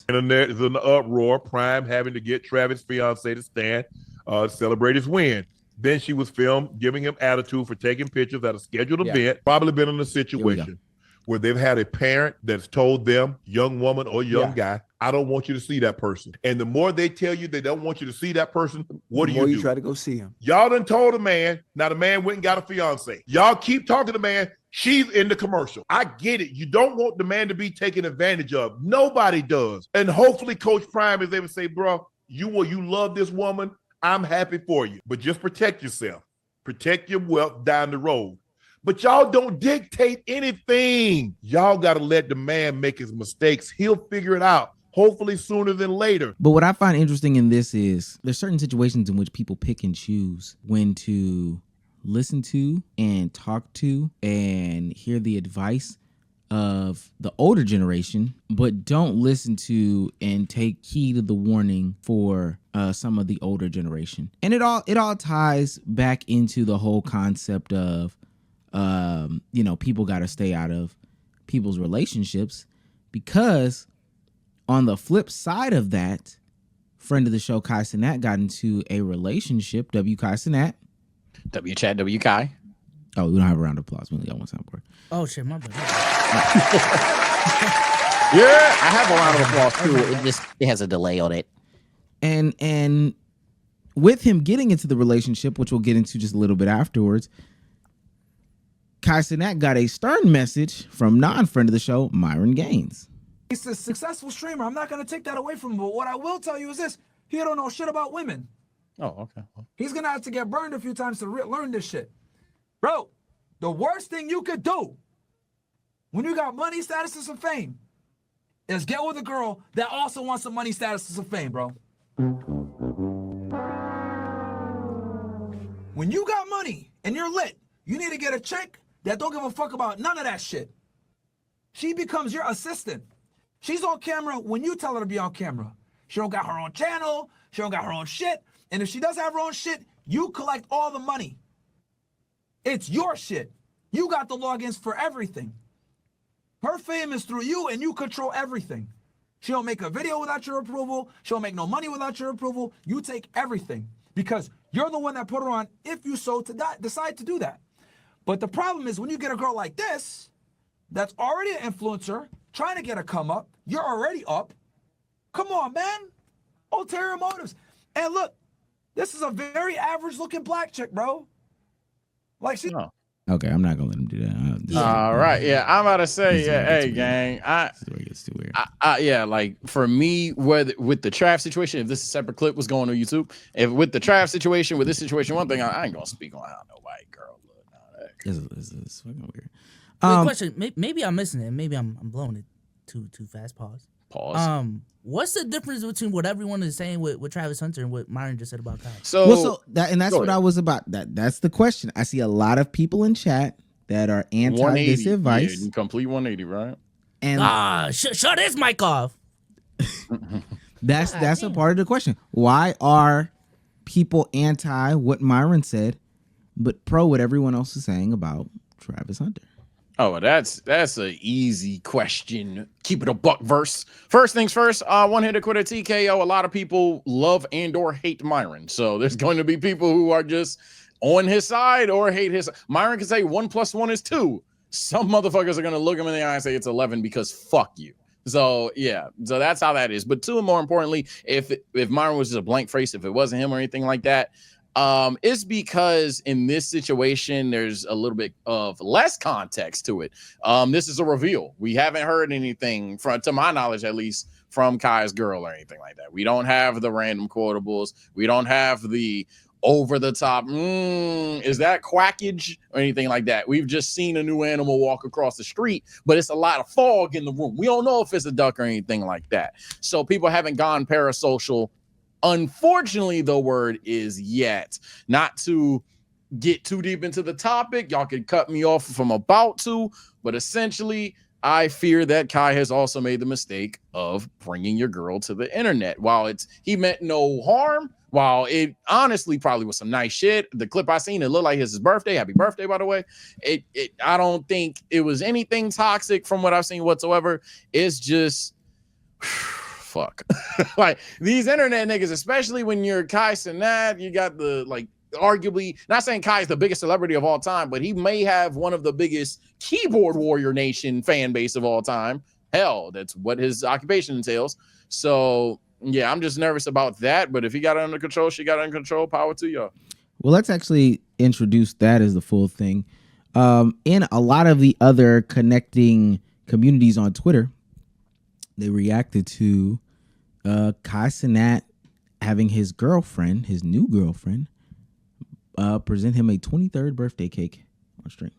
Internet is in the uproar. Prime having to get Travis' fiance to stand, celebrate his win. Then she was filmed giving him attitude for taking pictures at a scheduled event. Probably been in a situation where they've had a parent that's told them, young woman or young guy, I don't want you to see that person. And the more they tell you they don't want you to see that person, what do? The more you try to go see him. Y'all done told a man. Now the man went and got a fiance. Y'all keep talking to the man. She's in the commercial. I get it. You don't want the man to be taken advantage of. Nobody does. And hopefully Coach Prime is able to say, bro, you love this woman. I'm happy for you. But just protect yourself. Protect your wealth down the road. But y'all don't dictate anything. Y'all got to let the man make his mistakes. He'll figure it out. Hopefully sooner than later. But what I find interesting in this is there's certain situations in which people pick and choose when to listen to and talk to and hear the advice of the older generation, but don't listen to and take heed of the warning for some of the older generation. And it all ties back into the whole concept of people got to stay out of people's relationships, because on the flip side of that, friend of the show Kai Cenat got into a relationship. W. Kai Cenat. W. Chat. W. Kai. Oh, we don't have a round of applause. We only got one soundboard. Oh shit, my bad. Yeah, I have a round of applause too. It has a delay on it. And with him getting into the relationship, which we'll get into just a little bit afterwards, Kai Cenat got a stern message from non-friend of the show, Myron Gaines. He's a successful streamer. I'm not going to take that away from him. But what I will tell you is this. He don't know shit about women. Oh, okay. He's going to have to get burned a few times to learn this shit. Bro, the worst thing you could do when you got money, status, and fame is get with a girl that also wants some money, status, and fame, bro. When you got money and you're lit, you need to get a chick that don't give a fuck about none of that shit. She becomes your assistant. She's on camera when you tell her to be on camera. She don't got her own channel. She don't got her own shit. And if she does have her own shit, you collect all the money. It's your shit. You got the logins for everything. Her fame is through you, and you control everything. She don't make a video without your approval. She don't make no money without your approval. You take everything because you're the one that put her on if you so to decide to do that. But the problem is when you get a girl like this that's already an influencer, trying to get a come up, you're already up. Come on, man. Ulterior motives. And look, this is a very average looking black chick, bro. Like she. No. Okay, I'm not gonna let him do that. All right, yeah, I'm about to say, hey, gang, this is where it gets too weird. Yeah, like for me, with the Trav situation, if this is a separate clip was going on YouTube, if with the Trav situation, with this situation, one thing I ain't gonna speak on how no white girl look. It's fucking weird. Wait, question. Maybe I'm missing it. Maybe I'm blowing it too fast. Pause. What's the difference between what everyone is saying with Travis Hunter and what Myron just said about Kyle? That's what I was about. That's the question. I see a lot of people in chat that are anti this advice. Yeah, complete 180, right? And shut his mic off. That's a part of the question. Why are people anti what Myron said, but pro what everyone else is saying about Travis Hunter? Oh, that's an easy question. Keep it a buck verse. First things first, one-hitter quitter TKO. A lot of people love and or hate Myron. So there's going to be people who are just on his side or hate his. Myron can say 1 + 1 is 2. Some motherfuckers are going to look him in the eye and say it's 11 because fuck you. So yeah, so that's how that is. But two, and more importantly, if Myron was just a blank face, if it wasn't him or anything like that, it's because in this situation, there's a little bit of less context to it. This is a reveal. We haven't heard anything to my knowledge, at least, from Kai's girl or anything like that. We don't have the random quotables. We don't have the over the top. Is that quackage or anything like that? We've just seen a new animal walk across the street, but it's a lot of fog in the room. We don't know if it's a duck or anything like that. So people haven't gone parasocial. Unfortunately, the word is yet. Not to get too deep into the topic, y'all could cut me off if I'm about to, but essentially, I fear that Kai has also made the mistake of bringing your girl to the internet. While he meant no harm, while it honestly probably was some nice shit. The clip I seen, it looked like it's his birthday. Happy birthday, by the way. I don't think it was anything toxic from what I've seen whatsoever. It's just fuck. Like these internet niggas, especially when you're Kai Cenat, you got the like arguably, not saying Kai is the biggest celebrity of all time, but he may have one of the biggest keyboard warrior nation fan base of all time. Hell, that's what his occupation entails. So yeah, I'm just nervous about that. But if he got it under control, she got it under control. Power to y'all. Well, let's actually introduce that as the full thing. In a lot of the other connecting communities on Twitter, they reacted to Kai Cenat having his girlfriend, his new girlfriend, present him a 23rd birthday cake on stream.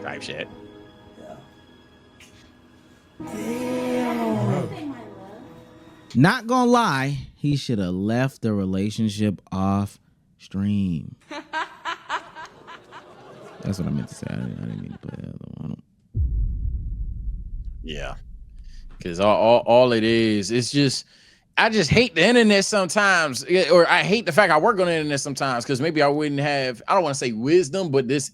Type shit. Not gonna lie, he should have left the relationship off stream. That's what I meant to say. I didn't mean to play that other one. Yeah, because all it is, it's just, I just hate the internet sometimes, or I hate the fact I work on the internet sometimes, because maybe I wouldn't have, I don't want to say wisdom, but this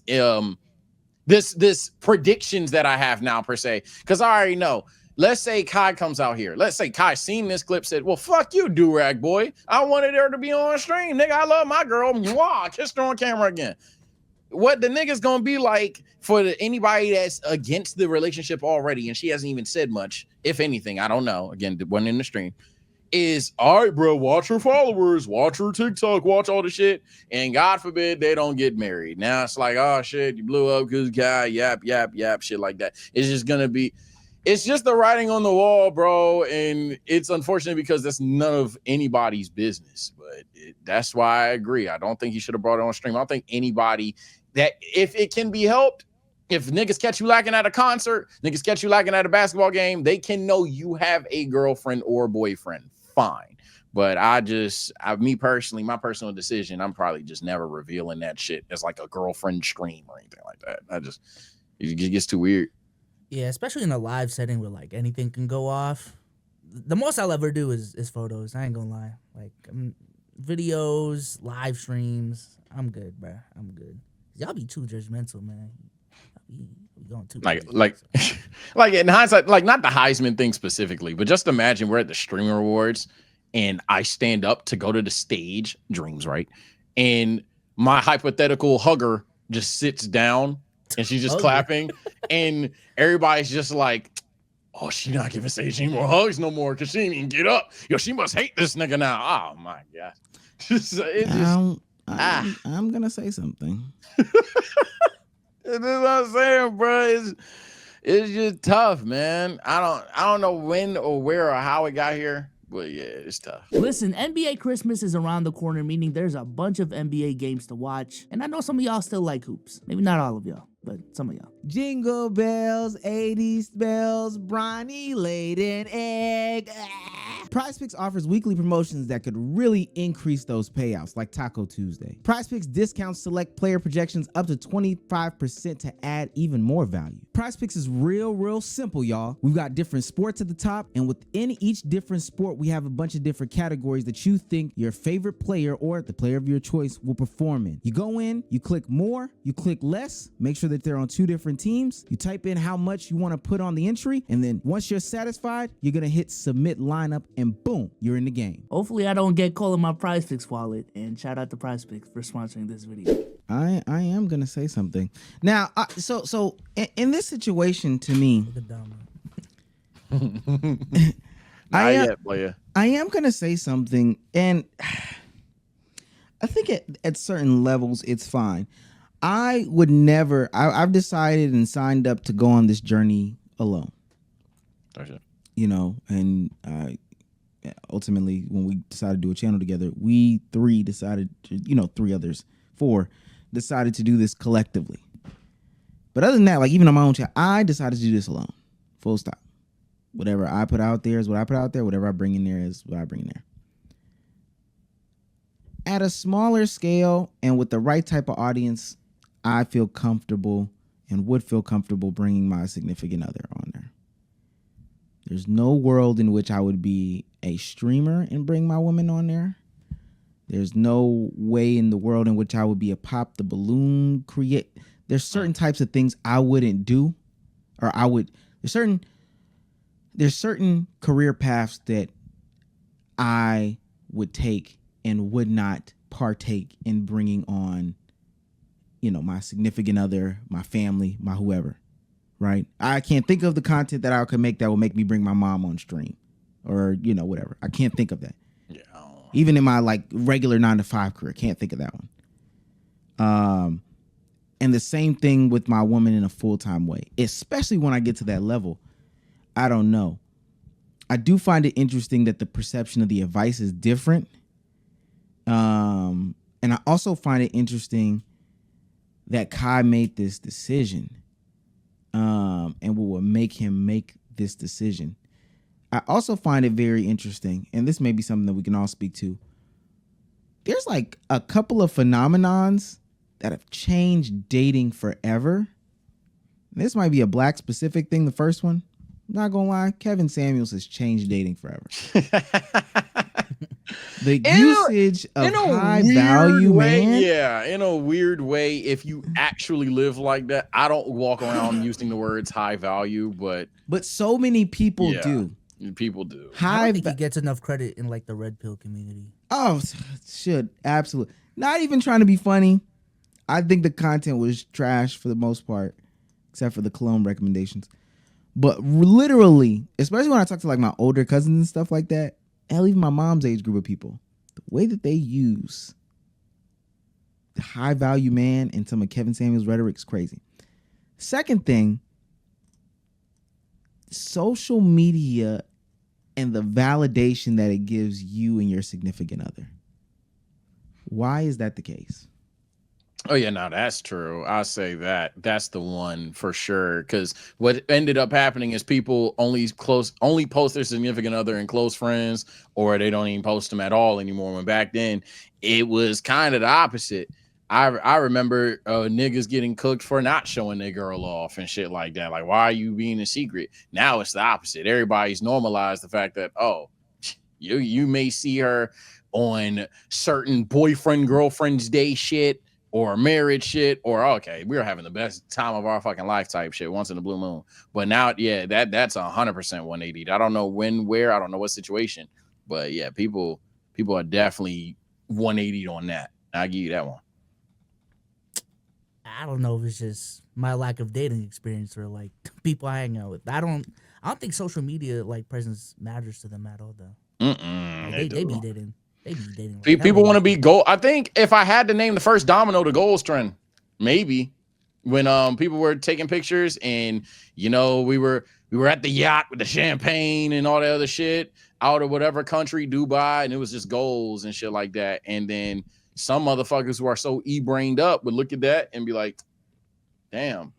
predictions that I have now per se, because I already know. Let's say Kai comes out here. Let's say Kai seen this clip, said, well, fuck you, do-rag boy. I wanted her to be on stream. Nigga, I love my girl. Mwah, kissed her on camera again. What the nigga's gonna be like for anybody that's against the relationship already, and she hasn't even said much, if anything, I don't know. Again, it wasn't in the stream. Is, all right, bro, watch her followers, watch her TikTok, watch all the shit, and God forbid they don't get married. Now it's like, oh, shit, you blew up because guy, yap, shit like that. It's just gonna be... It's just the writing on the wall, bro, and it's unfortunate because that's none of anybody's business. But that's why I agree. I don't think he should have brought it on stream. I don't think anybody that, if it can be helped, if niggas catch you lacking at a concert, niggas catch you lacking at a basketball game, they can know you have a girlfriend or boyfriend. Fine. But me personally, my personal decision, I'm probably just never revealing that shit as like a girlfriend stream or anything like that. It gets too weird. Yeah, especially in a live setting where like anything can go off. The most I'll ever do is photos. I ain't gonna lie. Like videos, live streams. I'm good, bro. I'm good. Y'all be too judgmental, man. Y'all be going too like in hindsight, like not the Heisman thing specifically, but just imagine we're at the streaming awards and I stand up to go to the stage, dreams, right? And my hypothetical hugger just sits down and she's just clapping, and everybody's just like, oh, she not giving Sage any more hugs no more because she didn't even get up. Yo, she must hate this nigga now. Oh my god. I'm gonna say something. That's what I'm saying, bro. It's just tough, man. I don't know when or where or how it got here. But yeah, it's tough. Listen, NBA Christmas is around the corner, meaning there's a bunch of NBA games to watch. And I know some of y'all still like hoops. Maybe not all of y'all, but some of y'all. Jingle bells, 80s bells, briny laden egg. PrizePicks offers weekly promotions that could really increase those payouts, like Taco Tuesday. PrizePicks discounts select player projections up to 25% to add even more value. PrizePicks is real simple, y'all. We've got different sports at the top, and within each different sport, we have a bunch of different categories that you think your favorite player or the player of your choice will perform in. You go in, you click more, you click less, make sure that they're on two different teams. You type in how much you want to put on the entry, and then once you're satisfied, you're going to hit submit lineup, and boom, you're in the game. Hopefully I don't get called in my PrizePicks wallet, and shout out to PrizePicks for sponsoring this video. I am going to say something. Now, so in this situation, to me, I am going to say something, and I think at certain levels, it's fine. I would never, I've decided and signed up to go on this journey alone. Gotcha. You know, and ultimately, when we decided to do a channel together, we three decided to, four decided to do this collectively. But other than that, like even on my own channel, I decided to do this alone. Full stop. Whatever I put out there is what I put out there. Whatever I bring in there is what I bring in there. At a smaller scale and with the right type of audience, I feel comfortable and would feel comfortable bringing my significant other on there. There's no world in which I would be a streamer and bring my woman on there. There's no way in the world in which I would be a pop the balloon create. There's certain types of things I wouldn't do or I would. There's certain career paths that I would take and would not partake in bringing on, my significant other, my family, my whoever, right? I can't think of the content that I could make that will make me bring my mom on stream or, whatever. I can't think of that. Yeah. Even in my like regular 9-to-5 career, can't think of that one. And the same thing with my woman in a full-time way, especially when I get to that level. I don't know. I do find it interesting that the perception of the advice is different. And I also find it interesting that Kai made this decision, and what would make him make this decision. I also find it very interesting, and this may be something that we can all speak to. There's like a couple of phenomenons that have changed dating forever. This might be a black specific thing, the first one. Not gonna lie, Kevin Samuels has changed dating forever. The usage of high value, man. Yeah, in a weird way, if you actually live like that, I don't walk around using the words high value, but so many people do. People do. I don't think he gets enough credit in like the red pill community. Oh, should absolutely. Not even trying to be funny. I think the content was trash for the most part, except for the cologne recommendations. But literally, especially when I talk to like my older cousins and stuff like that, hell, even my mom's age group of people, the way that they use the high value man and some of Kevin Samuels' rhetoric is crazy. Second thing, social media and the validation that it gives you and your significant other. Why is that the case? Oh yeah, no, that's true. I'll say that's the one for sure. Because what ended up happening is people only post their significant other and close friends, or they don't even post them at all anymore. When back then it was kind of the opposite. I remember niggas getting cooked for not showing their girl off and shit like that. Like, why are you being a secret? Now it's the opposite. Everybody's normalized the fact that, oh, you may see her on certain boyfriend girlfriend's day shit or marriage shit, or okay, we're having the best time of our fucking life type shit once in a blue moon. But now, yeah, that's 100% 180. I don't know when, where, I don't know what situation, but yeah, people are definitely 180 on that. I'll give you that one. I don't know if it's just my lack of dating experience or like people I hang out with. I don't think social media like presence matters to them at all though. Like, they be dating. They be dating. Like, people want to be gold. I think if I had to name the first domino, the goals trend, maybe when people were taking pictures and we were at the yacht with the champagne and all that other shit out of whatever country, Dubai, and it was just goals and shit like that. And then some motherfuckers who are so e-brained up would look at that and be like, damn,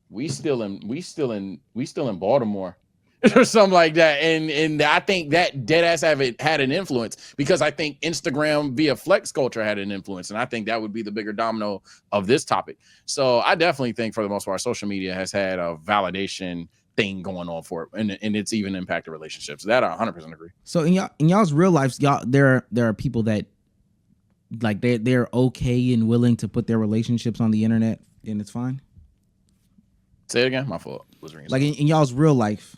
we still in Baltimore or something like that. And I think that dead ass had an influence, because I think Instagram via flex culture had an influence. And I think that would be the bigger domino of this topic. So I definitely think for the most part, social media has had a validation thing going on for it, and it's even impacted relationships. That I 100% agree. So in y'all's real life, there are people that like they're okay and willing to put their relationships on the internet and it's fine. Say it again. My fault. Like in y'all's real life,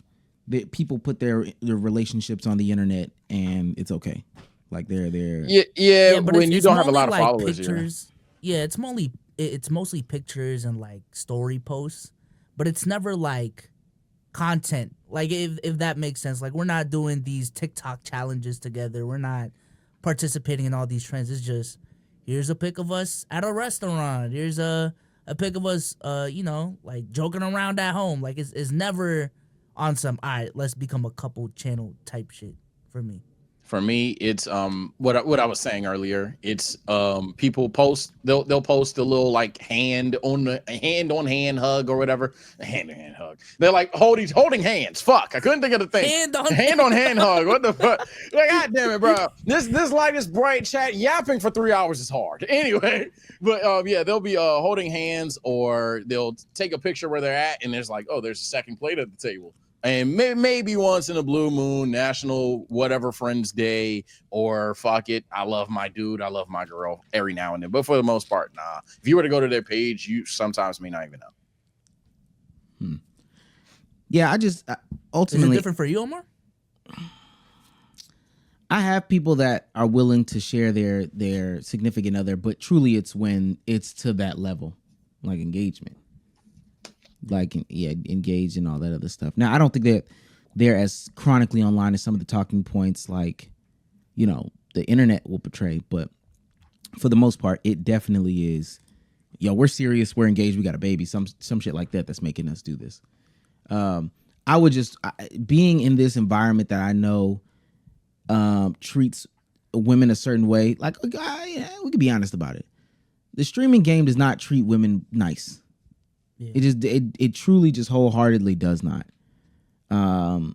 people put their relationships on the internet and it's okay. Like they're yeah. But when you don't have a lot of like followers, pictures, yeah, it's mostly pictures and like story posts, but it's never like content. Like if that makes sense. Like we're not doing these TikTok challenges together. We're not participating in all these trends. It's just, here's a pic of us at a restaurant. Here's a pic of us, like joking around at home. Like it's never on some, all right, let's become a couple channel type shit for me. For me, it's what I was saying earlier. It's people post, they'll post a little like hand on hand hug or whatever. A hand on hand hug. They're like holding hands. Fuck, I couldn't think of the thing. Hand on hand hug. What the fuck? Like, God damn it, bro. This light is bright. Chat yapping for 3 hours is hard. Anyway, but yeah, they'll be holding hands, or they'll take a picture where they're at, and there's like, oh, there's a second plate at the table. And maybe once in a blue moon, national whatever friends day, or fuck it, I love my dude, I love my girl every now and then. But for the most part, nah. If you were to go to their page, you sometimes may not even know. Yeah, I Is it ultimately different for you, Omar? I have people that are willing to share their significant other, but truly it's when it's to that level, like engagement, like engaged and all that other stuff. Now I don't think that they're as chronically online as some of the talking points like, the internet will portray, but for the most part, it definitely is. Yo, we're serious, we're engaged, we got a baby, some shit like that that's making us do this. I would just being in this environment that I know treats women a certain way. Like, we can be honest about it. The streaming game does not treat women nice. Yeah. It truly just wholeheartedly does not. And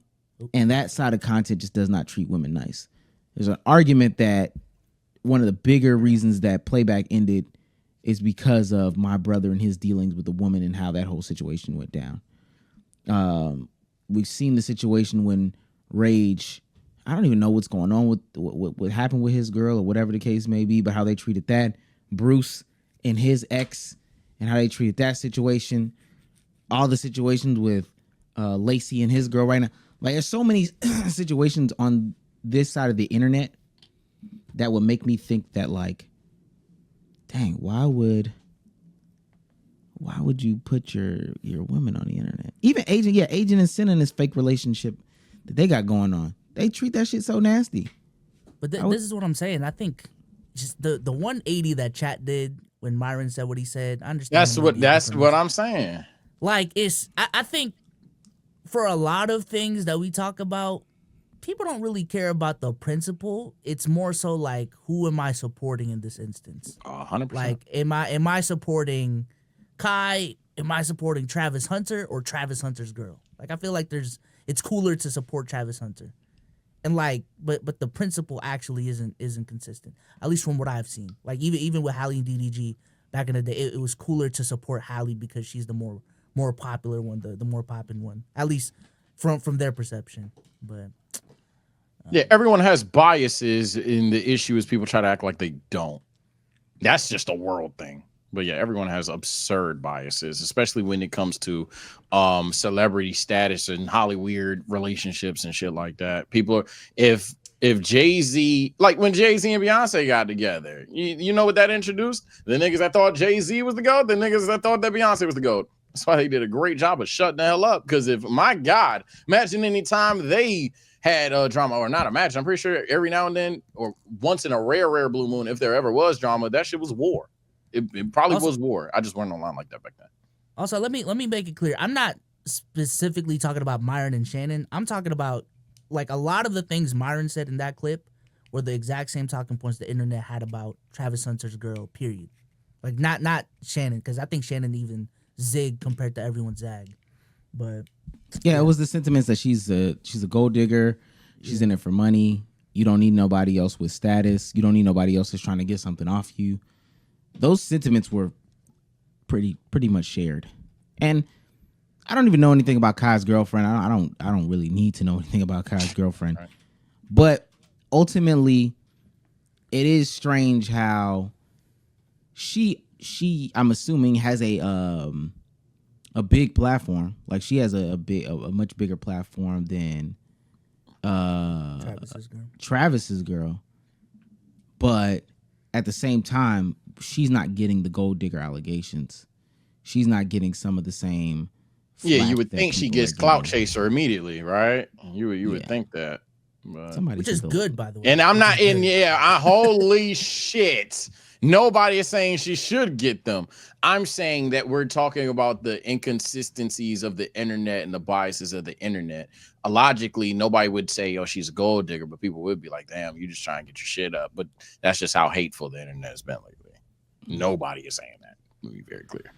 that side of content just does not treat women nice. There's an argument that one of the bigger reasons that Playback ended is because of my brother and his dealings with the woman and how that whole situation went down. We've seen the situation when Rage, I don't even know what's going on with what happened with his girl or whatever the case may be, but how they treated that. Bruce and his ex and how they treated that situation. All the situations with Lacey and his girl right now. Like, there's so many situations on this side of the internet that would make me think that, like, dang, why would you put your women on the internet? Even Agent and Cenat and this fake relationship that they got going on. They treat that shit so nasty. But this is what I'm saying. I think just the 180 that Chat did when Myron said what he said. I understand. That's what I'm saying. Like, I think for a lot of things that we talk about, people don't really care about the principle. It's more so like, who am I supporting in this instance? 100%. Like, am I supporting Kai? Am I supporting Travis Hunter or Travis Hunter's girl? Like, I feel like it's cooler to support Travis Hunter. And like, but the principle actually isn't consistent. At least from what I've seen. Like, even with Hallie and DDG back in the day, it was cooler to support Hallie because she's the more popular one, the more poppin' one. At least from their perception. But yeah, everyone has biases, and the issue is people try to act like they don't. That's just a world thing. But yeah, everyone has absurd biases, especially when it comes to celebrity status and Hollywood relationships and shit like that. People are, if Jay-Z, like when Jay-Z and Beyonce got together, you know what that introduced? The niggas that thought Jay-Z was the GOAT, the niggas that thought that Beyonce was the GOAT. That's why they did a great job of shutting the hell up. Because if, my God, imagine any time they had drama, or not imagine, I'm pretty sure every now and then, or once in a rare blue moon, if there ever was drama, that shit was war. It probably also was war. I just weren't online like that back then. Also, let me make it clear. I'm not specifically talking about Myron and Shannon. I'm talking about, like, a lot of the things Myron said in that clip were the exact same talking points the internet had about Travis Hunter's girl, period. Like, not Shannon, because I think Shannon even zigged compared to everyone's zag. But yeah, it was the sentiments that she's a gold digger. She's in it for money. You don't need nobody else with status. You don't need nobody else that's trying to get something off you. Those sentiments were pretty much shared. And I don't even know anything about Kai's girlfriend. I don't really need to know anything about Kai's girlfriend. Right. But ultimately, it is strange how she I'm assuming has a big platform. Like, she has a much bigger platform than Travis's girl. But at the same time, she's not getting the gold digger allegations. She's not getting some of the same. Yeah, you would think she gets clout chaser immediately, right? You would think that. But, which is good, by the way. And I'm not in. Yeah, holy shit. Nobody is saying she should get them. I'm saying that we're talking about the inconsistencies of the internet and the biases of the internet. Logically, nobody would say, "Oh, she's a gold digger," but people would be like, "Damn, you just trying to get your shit up." But that's just how hateful the internet has been lately. Nobody is saying that. Let me be very clear.